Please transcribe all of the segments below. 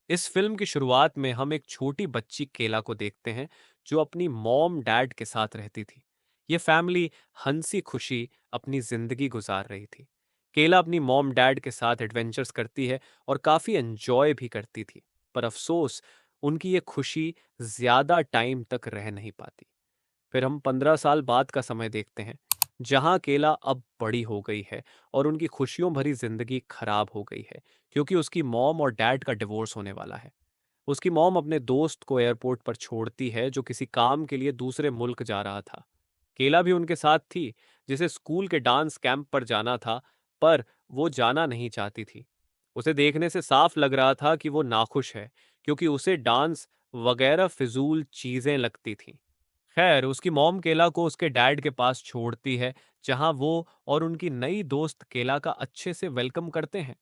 इस फिल्म की शुरुआत में हम एक छोटी बच्ची केला को देखते हैं जो अपनी मॉम डैड के साथ रहती थी। ये फैमिली हंसी खुशी अपनी जिंदगी गुजार रही थी। केला अपनी मॉम डैड के साथ एडवेंचर्स करती है और काफी एंजॉय भी करती थी। पर अफसोस, उनकी ये खुशी ज्यादा टाइम तक रह नहीं पाती। फिर हम 15 साल बाद का समय देखते हैं, जहां केला अब बड़ी हो गई है और उनकी खुशियों भरी जिंदगी खराब हो गई है, क्योंकि उसकी मॉम और डैड का डिवोर्स होने वाला है। उसकी मॉम अपने दोस्त को एयरपोर्ट पर छोड़ती है जो किसी काम के लिए दूसरे मुल्क जा रहा था। केला भी उनके साथ थी, जिसे स्कूल के डांस कैंप पर जाना था, पर वो जाना नहीं चाहती थी। उसे देखने से साफ लग रहा था कि वो नाखुश है, क्योंकि उसे डांस वगैरह फिजूल चीजें लगती थीं। खैर, उसकी मॉम केला को उसके डैड के पास छोड़ती है, जहां वो और उनकी नई दोस्त केला का अच्छे से वेलकम करते हैं।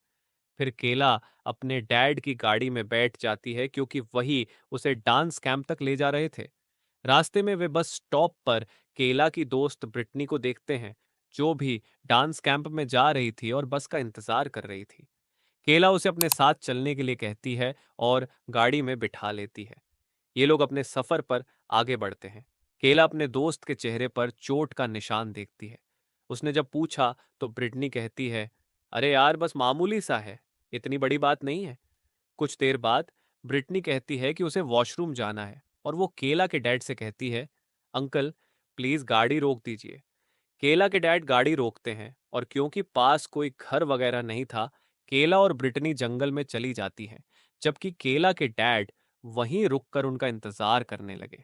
फिर केला अपने डैड की गाड़ी में बैठ जाती है, क्योंकि वही उसे डांस कैंप तक ले जा रहे थे। रास्ते में वे बस स्टॉप पर केला की दोस्त ब्रिटनी को देखते हैं, जो भी डांस कैंप में जा रही थी और बस का इंतजार कर रही थी। केला उसे अपने साथ चलने के लिए कहती है और गाड़ी में बिठा लेती है। ये लोग अपने सफर पर आगे बढ़ते हैं। केला अपने दोस्त के चेहरे पर चोट का निशान देखती है। उसने जब पूछा तो ब्रिटनी कहती है, अरे यार, बस मामूली सा है, इतनी बड़ी बात नहीं है। कुछ देर बाद ब्रिटनी कहती है कि उसे वॉशरूम जाना है और वो केला के डैड से कहती है, अंकल, प्लीज गाड़ी रोक दीजिए। केला के डैड गाड़ी रोकते हैं और क्योंकि पास कोई घर वगैरह नहीं था, केला और ब्रिटनी जंगल में चली जाती हैं, जबकि केला के डैड वहीं रुककर उनका इंतजार करने लगे।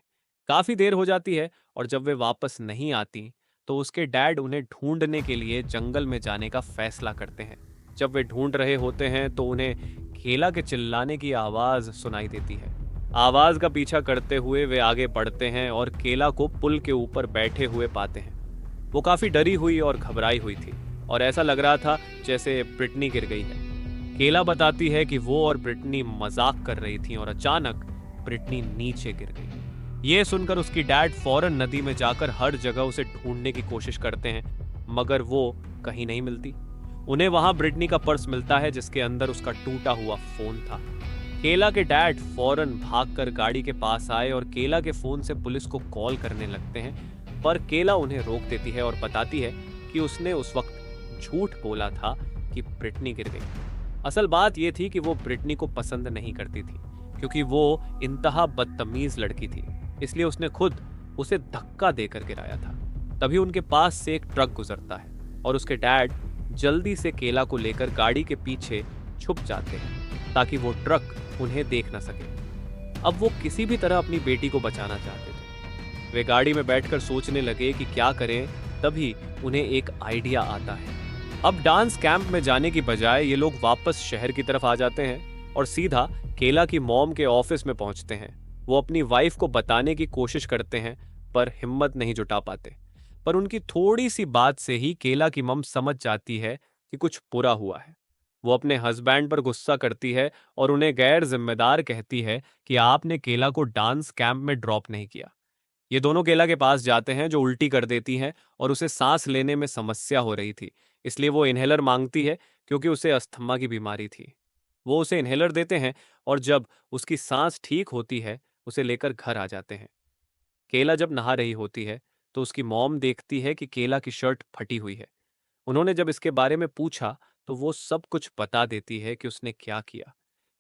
काफी देर हो जाती है और जब वे वापस नहीं आती, तो उसके डैड उन्हें ढूंढने के लिए जंगल में जाने का फैसला करते हैं। जब वे ढूंढ रहे होते हैं तो उन्हें केला के चिल्लाने की आवाज सुनाई देती है। आवाज का पीछा करते हुए वे आगे बढ़ते हैं और केला को पुल के ऊपर बैठे हुए पाते हैं। वो काफी डरी हुई और घबराई हुई थी और ऐसा लग रहा था जैसे ब्रिटनी गिर गई है। केला बताती है कि वो और ब्रिटनी मजाक कर रही थी और अचानक ब्रिटनी नीचे गिर गई। ये सुनकर उसकी डैड फौरन नदी में जाकर हर जगह उसे ढूंढने की कोशिश करते हैं, मगर वो कहीं नहीं मिलती। उन्हें वहां ब्रिटनी का पर्स मिलता है, जिसके अंदर उसका टूटा हुआ फोन था। केला के डैड फौरन भागकर गाड़ी के पास आए और केला के फोन से पुलिस को कॉल करने लगते हैं, पर केला उन्हें रोक देती है और बताती है कि उसने उस वक्त झूठ बोला था कि ब्रिटनी गिर गई। असल बात यह थी कि वो ब्रिटनी को पसंद नहीं करती थी, क्योंकि वो इंतहा बदतमीज लड़की थी। इसलिए उसने खुद उसे धक्का देकर गिराया था। तभी उनके पास से एक ट्रक गुजरता है और उसके डैड जल्दी से केला को लेकर गाड़ी के पीछे छुप जाते हैं, ताकि वो ट्रक उन्हें देख न सके। अब वो किसी भी तरह अपनी बेटी को बचाना चाहते थे। वे गाड़ी में बैठकर सोचने लगे कि क्या करें। तभी उन्हें एक आइडिया आता है। अब डांस कैंप में जाने की बजाय ये लोग वापस शहर की तरफ आ जाते हैं और सीधा केला की मॉम के ऑफिस में पहुंचते हैं। वो अपनी वाइफ को बताने की कोशिश करते हैं, पर हिम्मत नहीं जुटा पाते। पर उनकी थोड़ी सी बात से ही केला की मॉम समझ जाती है कि कुछ बुरा हुआ है। वो अपने हस्बैंड पर गुस्सा करती है और उन्हें गैर जिम्मेदार कहती है कि आपने केला को डांस कैंप में ड्रॉप नहीं किया। ये दोनों केला के पास जाते हैं, जो उल्टी कर देती हैं और उसे सांस लेने में समस्या हो रही थी। इसलिए वो इन्हेलर मांगती है, क्योंकि उसे अस्थमा की बीमारी थी। वो उसे इन्हेलर देते हैं और जब उसकी सांस ठीक होती है, उसे लेकर घर आ जाते हैं। केला जब नहा रही होती है तो उसकी मॉम देखती है कि केला की शर्ट फटी हुई है। उन्होंने जब इसके बारे में पूछा तो वो सब कुछ बता देती है कि उसने क्या किया।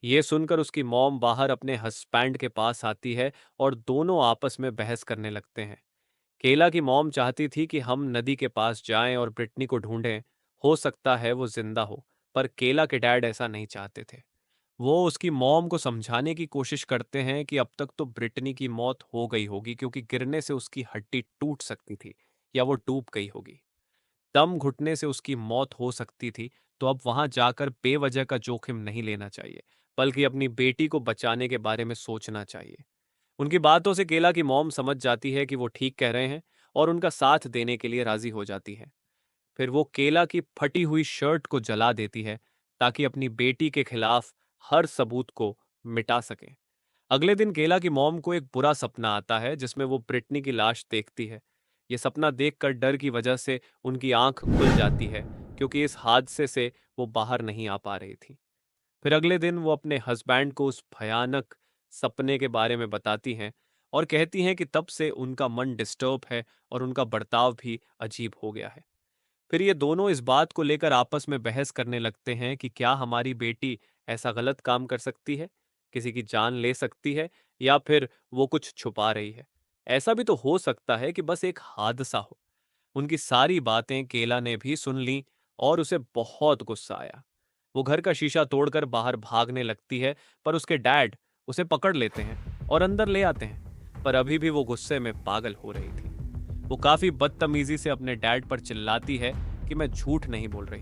ये सुनकर उसकी मॉम बाहर अपने हस्बैंड के पास आती है और दोनों आपस में बहस करने लगते हैं। केला की मॉम चाहती थी कि हम नदी के पास जाएं और ब्रिटनी को ढूंढें, हो सकता है वो जिंदा हो। पर केला के डैड ऐसा नहीं चाहते थे। वो उसकी मॉम को समझाने की कोशिश करते हैं कि अब तक तो ब्रिटनी की मौत हो गई होगी, क्योंकि गिरने से उसकी हड्डी टूट सकती थी या वो डूब गई होगी। दम घुटने से उसकी मौत हो सकती थी, तो अब वहां जाकर बेवजह का जोखिम नहीं लेना चाहिए, बल्कि अपनी बेटी को बचाने के बारे में सोचना चाहिए। उनकी बातों से केला की मॉम समझ जाती है कि वो ठीक कह रहे हैं और उनका साथ देने के लिए राजी हो जाती है। फिर वो केला की फटी हुई शर्ट को जला देती है, ताकि अपनी बेटी के खिलाफ हर सबूत को मिटा सके। अगले दिन केला की मॉम को एक बुरा सपना आता है, जिसमें वो ब्रिटनी की लाश देखती है। ये सपना देखकर डर की वजह से उनकी आंख खुल जाती है, क्योंकि इस हादसे से वो बाहर नहीं आ पा रही थी। फिर अगले दिन वो अपने हस्बैंड को उस भयानक सपने के बारे में बताती हैं और कहती हैं कि तब से उनका मन डिस्टर्ब है और उनका बर्ताव भी अजीब हो गया है। फिर ये दोनों इस बात को लेकर आपस में बहस करने लगते हैं कि क्या हमारी बेटी ऐसा गलत काम कर सकती है, किसी की जान ले सकती है, या फिर वो कुछ छुपा रही है। ऐसा भी तो हो सकता है कि बस एक हादसा हो। उनकी सारी बातें केला ने भी सुन ली और उसे बहुत गुस्सा आया। वो घर का शीशा तोड़कर बाहर भागने लगती है, पर उसके डैड उसे पकड़ लेते हैं और अंदर ले आते हैं। पर अभी भी वो गुस्से में पागल हो रही थी। वो काफी बदतमीजी से अपने डैड पर चिल्लाती है कि मैं झूठ नहीं बोल रही।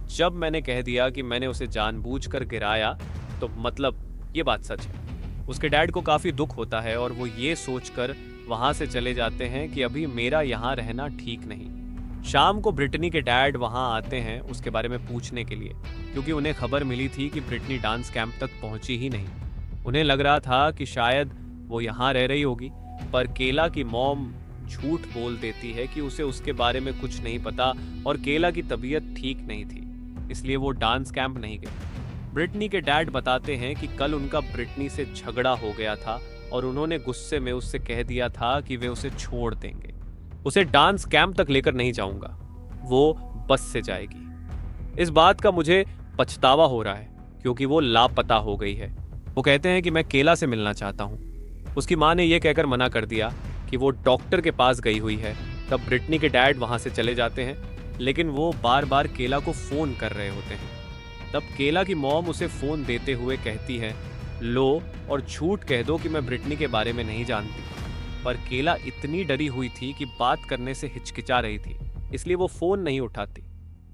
जब मैंने कह दिया कि मैंने उसे जानबूझकर गिराया, तो मतलब ये बात सच है। उसके डैड को काफी दुख होता है और वो ये सोचकर वहां से चले जाते हैं कि अभी मेरा यहाँ रहना ठीक नहीं। शाम को ब्रिटनी के डैड वहां आते हैं उसके बारे में पूछने के लिए, क्योंकि उन्हें खबर मिली थी कि ब्रिटनी डांस कैंप तक पहुंची ही नहीं। उन्हें लग रहा था कि शायद वो यहाँ रह रही होगी, पर केला की मॉम झूठ बोल देती है कि उसे उसके बारे में कुछ नहीं पता और केला की तबीयत ठीक नहीं थी, इसलिए वो डांस कैंप नहीं गई। ब्रिटनी के डैड बताते हैं कि कल उनका ब्रिटनी से झगड़ा हो गया था और उन्होंने गुस्से में उससे कह दिया था कि वे उसे छोड़ देंगे। उसे डांस कैंप तक लेकर नहीं जाऊंगा, वो बस से जाएगी। इस बात का मुझे पछतावा हो रहा है क्योंकि वो लापता हो गई है। वो कहते हैं कि मैं केला से मिलना चाहता हूँ। उसकी माँ ने यह कहकर मना कर दिया कि वो डॉक्टर के पास गई हुई है। तब ब्रिटनी के डैड वहां से चले जाते हैं, लेकिन वो बार बार केला को फोन कर रहे होते हैं। तब केला की मॉम उसे फोन देते हुए कहती है, लो और झूठ कह दो कि मैं ब्रिटनी के बारे में नहीं जानती। पर केला इतनी डरी हुई थी कि बात करने से हिचकिचा रही थी, इसलिए वो फोन नहीं उठाती।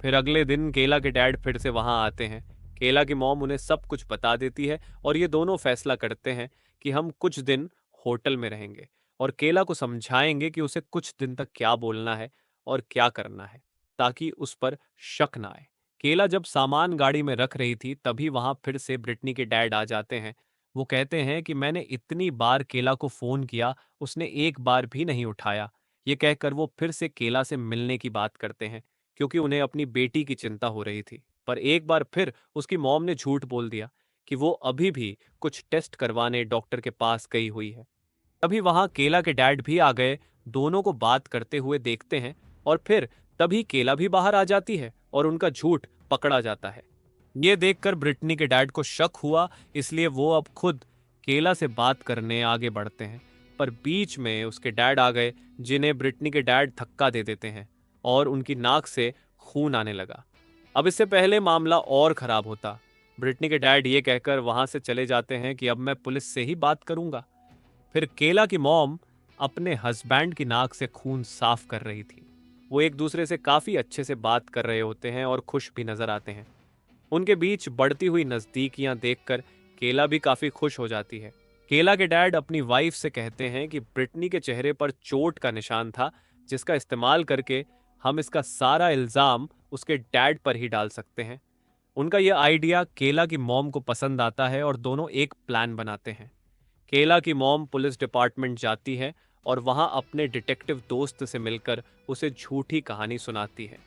फिर अगले दिन केला के डैड फिर से वहां आते हैं। केला की मॉम उन्हें सब कुछ बता देती है और ये दोनों फैसला करते हैं कि हम कुछ दिन होटल में रहेंगे और केला को समझाएंगे कि उसे कुछ दिन तक क्या बोलना है और क्या करना है, ताकि उस पर शक ना आए। केला जब सामान गाड़ी में रख रही थी, तभी वहां फिर से ब्रिटनी के डैड आ जाते हैं। वो कहते हैं कि मैंने इतनी बार केला को फोन किया, उसने एक बार भी नहीं उठाया। ये कहकर वो फिर से केला से मिलने की बात करते हैं, क्योंकि उन्हें अपनी बेटी की चिंता हो रही थी। पर एक बार फिर उसकी मॉम ने झूठ बोल दिया कि वो अभी भी कुछ टेस्ट करवाने डॉक्टर के पास गई हुई है। तभी वहां केला के डैड भी आ गए, दोनों को बात करते हुए देखते हैं और फिर तभी केला भी बाहर आ जाती है और उनका झूठ पकड़ा जाता है। ये देखकर ब्रिटनी के डैड को शक हुआ, इसलिए वो अब खुद केला से बात करने आगे बढ़ते हैं। पर बीच में उसके डैड आ गए, जिन्हें ब्रिटनी के डैड धक्का दे देते हैं और उनकी नाक से खून आने लगा। अब इससे पहले मामला और खराब होता। ब्रिटनी के डैड ये कहकर वहां से चले जाते हैं कि अब मैं पुलिस से ही बात करूंगा। फिर केला की मॉम अपने हस्बैंड की नाक से खून साफ कर रही थी। वो एक दूसरे से काफी अच्छे से बात कर रहे होते हैं और खुश भी नजर आते हैं। उनके बीच बढ़ती हुई नजदीकियां देखकर केला भी काफी खुश हो जाती है। केला के डैड अपनी वाइफ से कहते हैं कि ब्रिटनी के चेहरे पर चोट का निशान था, जिसका इस्तेमाल करके हम इसका सारा इल्जाम उसके डैड पर ही डाल सकते हैं। उनका यह आइडिया केला की मॉम को पसंद आता है और दोनों एक प्लान बनाते हैं। केला की मॉम पुलिस डिपार्टमेंट जाती है और वहां अपने डिटेक्टिव दोस्त से मिलकर उसे झूठी कहानी सुनाती है।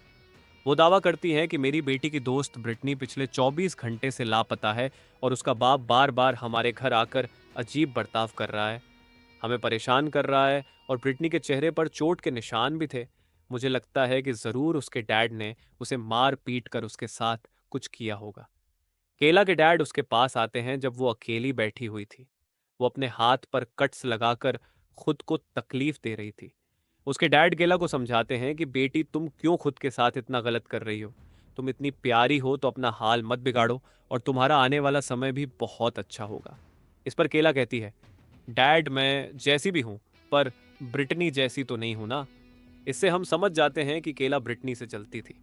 वो दावा करती है कि मेरी बेटी की दोस्त ब्रिटनी पिछले 24 घंटे से लापता है और उसका बाप बार बार हमारे घर आकर अजीब बर्ताव कर रहा है, हमें परेशान कर रहा है और ब्रिटनी के चेहरे पर चोट के निशान भी थे। मुझे लगता है कि जरूर उसके डैड ने उसे मार पीट कर उसके साथ कुछ किया होगा। केला के डैड उसके पास आते हैं जब वो अकेली बैठी हुई थी। वो अपने हाथ पर कट्स लगाकर खुद को तकलीफ दे रही थी। उसके डैड केला को समझाते हैं कि बेटी, तुम क्यों खुद के साथ इतना गलत कर रही हो। तुम इतनी प्यारी हो तो अपना हाल मत बिगाड़ो और तुम्हारा आने वाला समय भी बहुत अच्छा होगा। इस पर केला कहती है, डैड मैं जैसी भी हूं, पर ब्रिटनी जैसी तो नहीं हूं ना। इससे हम समझ जाते हैं कि केला ब्रिटनी से चलती थी।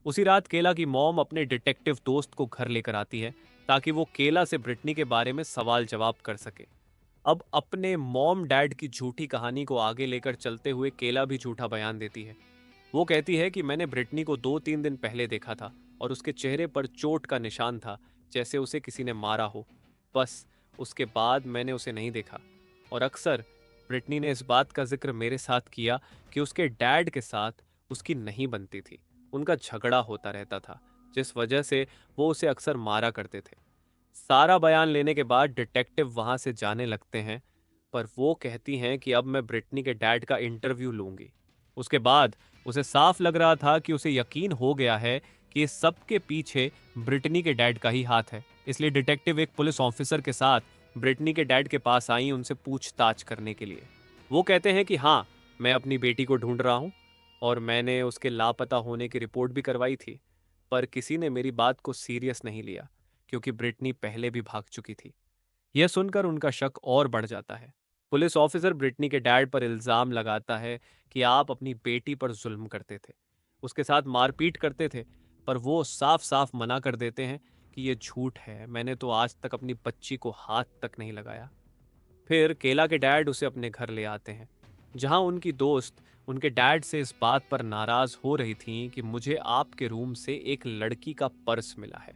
उसी रात केला की मॉम अपने डिटेक्टिव दोस्त को घर लेकर आती है, ताकि वो केला से ब्रिटनी के बारे में सवाल जवाब कर सके। अब अपने मॉम डैड की झूठी कहानी को आगे लेकर चलते हुए केला भी झूठा बयान देती है। वो कहती है कि मैंने ब्रिटनी को 2-3 दिन पहले देखा था और उसके चेहरे पर चोट का निशान था, जैसे उसे किसी ने मारा हो। बस उसके बाद मैंने उसे नहीं देखा। और अक्सर ब्रिटनी ने इस बात का जिक्र मेरे साथ किया कि उसके डैड के साथ उसकी नहीं बनती थी, उनका झगड़ा होता रहता था, जिस वजह से वो उसे अक्सर मारा करते थे। सारा बयान लेने के बाद डिटेक्टिव वहां से जाने लगते हैं, पर वो कहती हैं कि अब मैं ब्रिटनी के डैड का इंटरव्यू लूंगी। उसके बाद उसे साफ लग रहा था कि उसे यकीन हो गया है कि इस सब के पीछे ब्रिटनी के डैड का ही हाथ है। इसलिए डिटेक्टिव एक पुलिस ऑफिसर के साथ ब्रिटनी के डैड के पास आई उनसे पूछताछ करने के लिए। वो कहते हैं कि हाँ, मैं अपनी बेटी को ढूंढ रहा हूँ और मैंने उसके लापता होने की रिपोर्ट भी करवाई थी, पर किसी ने मेरी बात को सीरियस नहीं लिया क्योंकि ब्रिटनी पहले भी भाग चुकी थी। यह सुनकर उनका शक और बढ़ जाता है। पुलिस ऑफिसर ब्रिटनी के डैड पर इल्जाम लगाता है कि आप अपनी बेटी पर जुल्म करते थे, उसके साथ मारपीट करते थे, पर वो साफ साफ मना कर देते हैं कि यह झूठ है, मैंने तो आज तक अपनी बच्ची को हाथ तक नहीं लगाया। फिर केला के डैड उसे अपने घर ले आते हैं, जहां उनकी दोस्त उनके डैड से इस बात पर नाराज हो रही थी कि मुझे आपके रूम से एक लड़की का पर्स मिला है।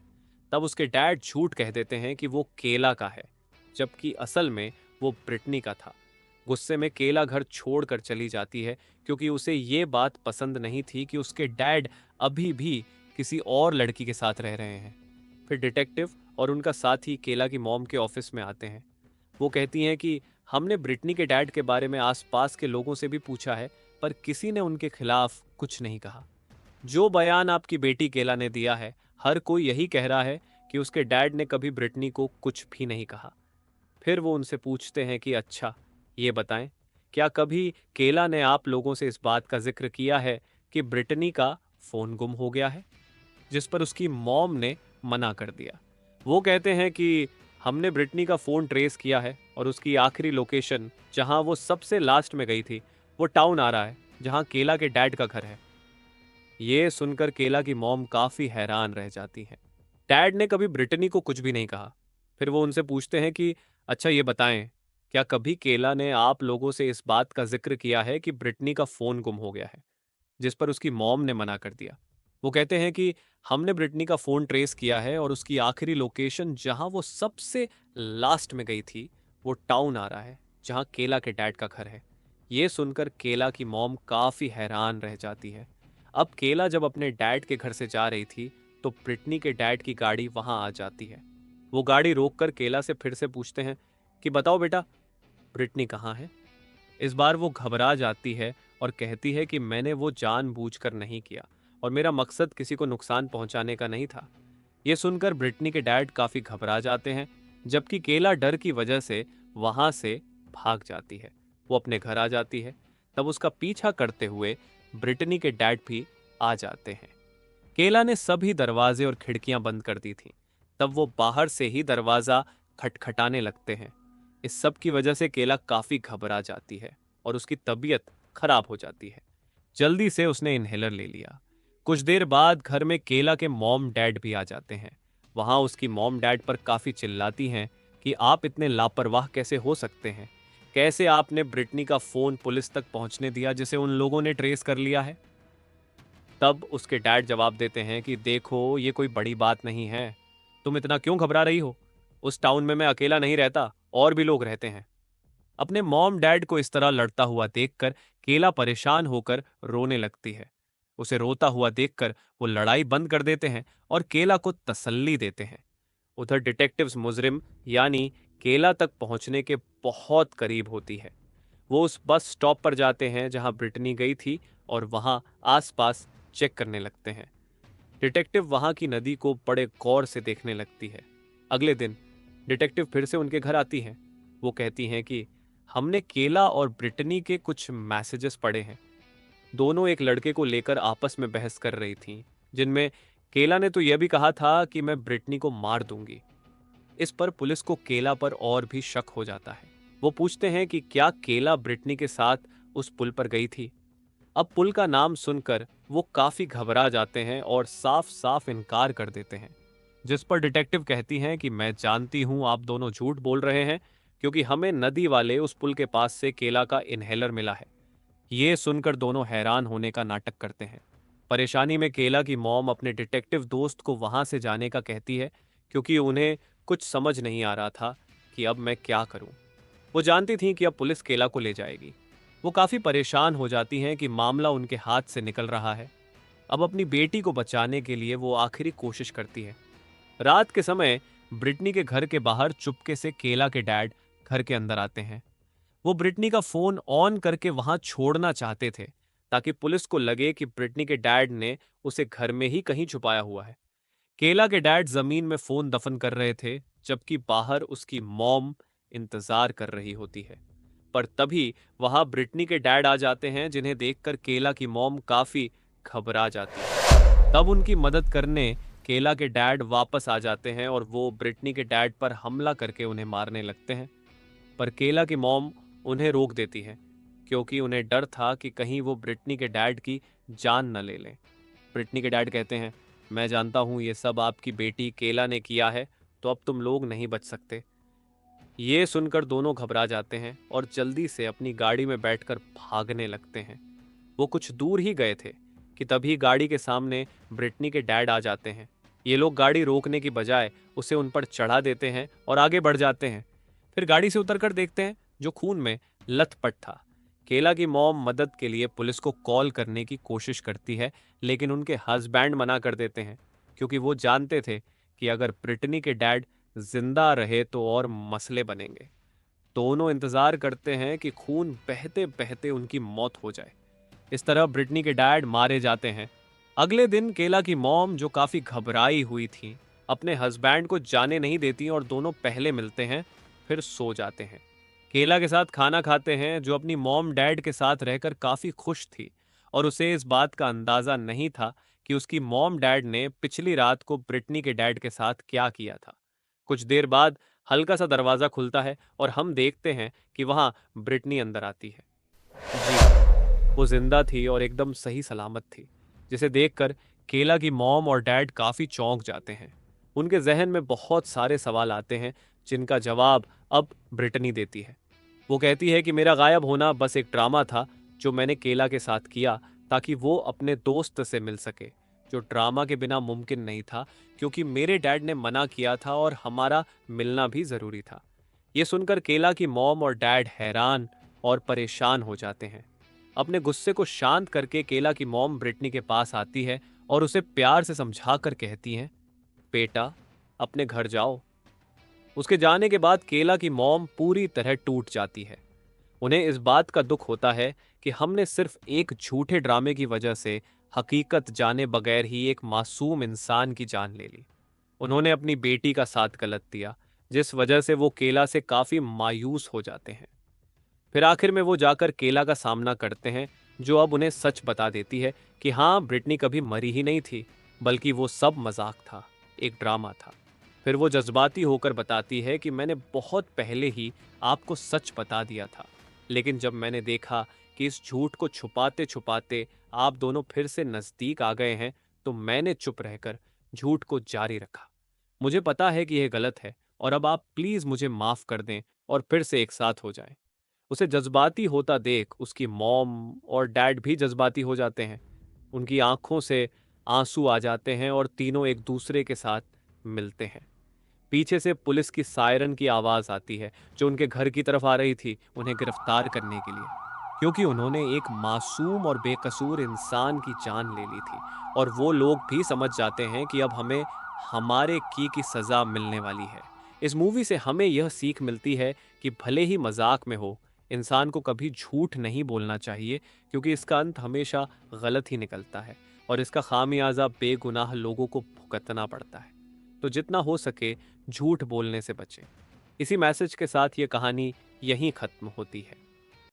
तब उसके डैड झूठ कह देते हैं कि वो केला का है, जबकि असल में वो ब्रिटनी का था। गुस्से में केला घर छोड़कर चली जाती है क्योंकि उसे ये बात पसंद नहीं थी कि उसके डैड अभी भी किसी और लड़की के साथ रह रहे हैं। फिर डिटेक्टिव और उनका साथी केला की मॉम के ऑफिस में आते हैं। वो कहती हैं कि हमने ब्रिटनी के डैड के बारे में आसपास के लोगों से भी पूछा है, पर किसी ने उनके खिलाफ कुछ नहीं कहा। जो बयान आपकी बेटी केला ने दिया है, हर कोई यही कह रहा है कि उसके डैड ने कभी ब्रिटनी को कुछ भी नहीं कहा। फिर वो उनसे पूछते हैं कि अच्छा, ये बताएं, क्या कभी केला ने आप लोगों से इस बात का जिक्र किया है कि ब्रिटनी का फोन गुम हो गया है? जिस पर उसकी मॉम ने मना कर दिया। वो कहते हैं कि हमने ब्रिटनी का फ़ोन ट्रेस किया है और उसकी आखिरी लोकेशन जहां वो सबसे लास्ट में गई थी, वो टाउन आ रहा है जहां केला के डैड का घर है। ये सुनकर केला की मॉम काफ़ी हैरान रह जाती हैं। डैड ने कभी ब्रिटनी को कुछ भी नहीं कहा। फिर वो उनसे पूछते हैं कि अच्छा ये बताएं, क्या कभी केला ने आप लोगों से इस बात का जिक्र किया है कि ब्रिटनी का फ़ोन गुम हो गया है? जिस पर उसकी मॉम ने मना कर दिया। वो कहते हैं कि हमने ब्रिटनी का फ़ोन ट्रेस किया है और उसकी आखिरी लोकेशन जहां वो सबसे लास्ट में गई थी, वो टाउन आ रहा है जहां केला के डैड का घर है। ये सुनकर केला की मॉम काफ़ी हैरान रह जाती है। अब केला जब अपने डैड के घर से जा रही थी, तो ब्रिटनी के डैड की गाड़ी वहां आ जाती है। वो गाड़ी रोककर केला से फिर से पूछते हैं कि बताओ बेटा, ब्रिटनी कहाँ है? इस बार वो घबरा जाती है और कहती है कि मैंने वो जानबूझकर नहीं किया और मेरा मकसद किसी को नुकसान पहुंचाने का नहीं था। ये सुनकर ब्रिटनी के डैड काफी घबरा जाते हैं, जबकि केला डर की वजह से वहां से भाग जाती है। वो अपने घर आ जाती है। तब उसका पीछा करते हुए ब्रिटनी के डैड भी आ जाते हैं। केला ने सभी दरवाजे और खिड़कियां बंद कर दी थीं। तब वो बाहर से ही दरवाजा खटखटाने लगते हैं। इस सब की वजह से केला काफी घबरा जाती है और उसकी तबीयत खराब हो जाती है। जल्दी से उसने इनहेलर ले लिया। कुछ देर बाद घर में केला के मॉम डैड भी आ जाते हैं। वहां उसकी मॉम डैड पर काफी चिल्लाती हैं कि आप इतने लापरवाह कैसे हो सकते हैं? कैसे आपने ब्रिटनी का फोन पुलिस तक पहुंचने दिया जिसे उन लोगों ने ट्रेस कर लिया है? तब उसके डैड जवाब देते हैं कि देखो, ये कोई बड़ी बात नहीं है, तुम इतना क्यों घबरा रही हो? उस टाउन में मैं अकेला नहीं रहता, और भी लोग रहते हैं। अपने मॉम डैड को इस तरह लड़ता हुआ देखकर केला परेशान होकर रोने लगती है। उसे रोता हुआ देखकर वो लड़ाई बंद कर देते हैं और केला को तसल्ली देते हैं। उधर डिटेक्टिव्स मुजरिम यानी केला तक पहुंचने के बहुत करीब होती है। वो उस बस स्टॉप पर जाते हैं जहां ब्रिटनी गई थी और वहां आसपास चेक करने लगते हैं। डिटेक्टिव वहां की नदी को बड़े गौर से देखने लगती है। अगले दिन डिटेक्टिव फिर से उनके घर आती हैं। वो कहती हैं कि हमने केला और ब्रिटनी के कुछ मैसेजेस पढ़े हैं। दोनों एक लड़के को लेकर आपस में बहस कर रही थीं, जिनमें केला ने तो यह भी कहा था कि मैं ब्रिटनी को मार दूंगी। इस पर पुलिस को केला पर और भी शक हो जाता है। वो पूछते हैं कि क्या केला ब्रिटनी के साथ उस पुल पर गई थी? अब पुल का नाम सुनकर वो काफी घबरा जाते हैं और साफ साफ इनकार कर देते हैं। जिस पर डिटेक्टिव कहती हैं कि मैं जानती हूं आप दोनों झूठ बोल रहे हैं, क्योंकि हमें नदी वाले उस पुल के पास से केला का इनहेलर मिला है। ये सुनकर दोनों हैरान होने का नाटक करते हैं। परेशानी में केला की मॉम अपने डिटेक्टिव दोस्त को वहां से जाने का कहती है, क्योंकि उन्हें कुछ समझ नहीं आ रहा था कि अब मैं क्या करूं। वो जानती थीं कि अब पुलिस केला को ले जाएगी। वो काफी परेशान हो जाती हैं कि मामला उनके हाथ से निकल रहा है। अब अपनी बेटी को बचाने के लिए वो आखिरी कोशिश करती है। रात के समय ब्रिटनी के घर के बाहर चुपके से केला के डैड घर के अंदर आते हैं। वो ब्रिटनी का फोन ऑन करके वहां छोड़ना चाहते थे ताकि पुलिस को लगे कि ब्रिटनी के डैड ने उसे घर में ही कहीं छुपाया हुआ है। केला के डैड जमीन में फोन दफन कर रहे थे, जबकि बाहर उसकी मॉम इंतजार कर रही होती है। पर तभी वहां ब्रिटनी के डैड आ जाते हैं, जिन्हें देखकर केला की मॉम काफी घबरा जाती है। तब उनकी मदद करने केला के डैड वापस आ जाते हैं और वो ब्रिटनी के डैड पर हमला करके उन्हें मारने लगते हैं। पर केला की मॉम उन्हें रोक देती है, क्योंकि उन्हें डर था कि कहीं वो ब्रिटनी के डैड की जान न ले लें। ब्रिटनी के डैड कहते हैं, मैं जानता हूँ ये सब आपकी बेटी केला ने किया है, तो अब तुम लोग नहीं बच सकते। ये सुनकर दोनों घबरा जाते हैं और जल्दी से अपनी गाड़ी में बैठकर भागने लगते हैं। वो कुछ दूर ही गए थे कि तभी गाड़ी के सामने ब्रिटनी के डैड आ जाते हैं। ये लोग गाड़ी रोकने की बजाय उसे उन पर चढ़ा देते हैं और आगे बढ़ जाते हैं। फिर गाड़ी से उतरकर देखते हैं जो खून में लथपथ था। केला की मॉम मदद के लिए पुलिस को कॉल करने की कोशिश करती है, लेकिन उनके हस्बैंड मना कर देते हैं, क्योंकि वो जानते थे कि अगर ब्रिटनी के डैड जिंदा रहे तो और मसले बनेंगे। दोनों इंतजार करते हैं कि खून बहते बहते उनकी मौत हो जाए। इस तरह ब्रिटनी के डैड मारे जाते हैं। अगले दिन केला की मॉम, जो काफी घबराई हुई थी, अपने हस्बैंड को जाने नहीं देती और दोनों पहले मिलते हैं, फिर सो जाते हैं। केला के साथ खाना खाते हैं, जो अपनी मॉम डैड के साथ रहकर काफी खुश थी और उसे इस बात का अंदाजा नहीं था कि उसकी मॉम डैड ने पिछली रात को ब्रिटनी के डैड के साथ क्या किया था। कुछ देर बाद हल्का सा दरवाजा खुलता है और हम देखते हैं कि वहां ब्रिटनी अंदर आती है। जी, वो जिंदा थी और एकदम सही सलामत थी, जिसे देखकर केला की मॉम और डैड काफी चौंक जाते हैं। उनके जहन में बहुत सारे सवाल आते हैं, जिनका जवाब अब ब्रिटनी देती है। वो कहती है कि मेरा गायब होना बस एक ड्रामा था जो मैंने केला के साथ किया, ताकि वो अपने दोस्त से मिल सके, जो ड्रामा के बिना मुमकिन नहीं था, क्योंकि मेरे डैड ने मना किया था और हमारा मिलना भी जरूरी था। ये सुनकर केला की मॉम और डैड हैरान और परेशान हो जाते हैं। अपने गुस्से को शांत करके केला की मॉम ब्रिटनी के पास आती है और उसे प्यार से समझाकर कहती हैं, बेटा, अपने घर जाओ। उसके जाने के बाद केला की मॉम पूरी तरह टूट जाती है। उन्हें इस बात का दुख होता है कि हमने सिर्फ एक झूठे ड्रामे की वजह से हकीकत जाने बगैर ही एक मासूम इंसान की जान ले ली। उन्होंने अपनी बेटी का साथ गलत दिया, जिस वजह से वो केला से काफी मायूस हो जाते हैं। फिर आखिर में वो जाकर केला का सामना करते हैं, जो अब उन्हें सच बता देती है कि हाँ, ब्रिटनी कभी मरी ही नहीं थी, बल्कि वो सब मजाक था, एक ड्रामा था। फिर वो जज्बाती होकर बताती है कि मैंने बहुत पहले ही आपको सच बता दिया था, लेकिन जब मैंने देखा कि इस झूठ को छुपाते छुपाते आप दोनों फिर से नजदीक आ गए हैं, तो मैंने चुप रहकर झूठ को जारी रखा। मुझे पता है कि यह गलत है और अब आप प्लीज मुझे माफ कर दें और फिर से एक साथ हो जाएं। उसे जज्बाती होता देख उसकी मॉम और डैड भी जज्बाती हो जाते हैं। उनकी आंखों से आंसू आ जाते हैं और तीनों एक दूसरे के साथ मिलते हैं। पीछे से पुलिस की सायरन की आवाज आती है, जो उनके घर की तरफ आ रही थी उन्हें गिरफ्तार करने के लिए, क्योंकि उन्होंने एक मासूम और बेकसूर इंसान की जान ले ली थी। और वो लोग भी समझ जाते हैं कि अब हमें हमारे की सजा मिलने वाली है। इस मूवी से हमें यह सीख मिलती है कि भले ही मजाक में हो, इंसान को कभी झूठ नहीं बोलना चाहिए, क्योंकि इसका अंत हमेशा गलत ही निकलता है और इसका खामियाजा बेगुनाह लोगों को भुगतना पड़ता है। तो जितना हो सके झूठ बोलने से बचें। इसी मैसेज के साथ ये कहानी यहीं खत्म होती है।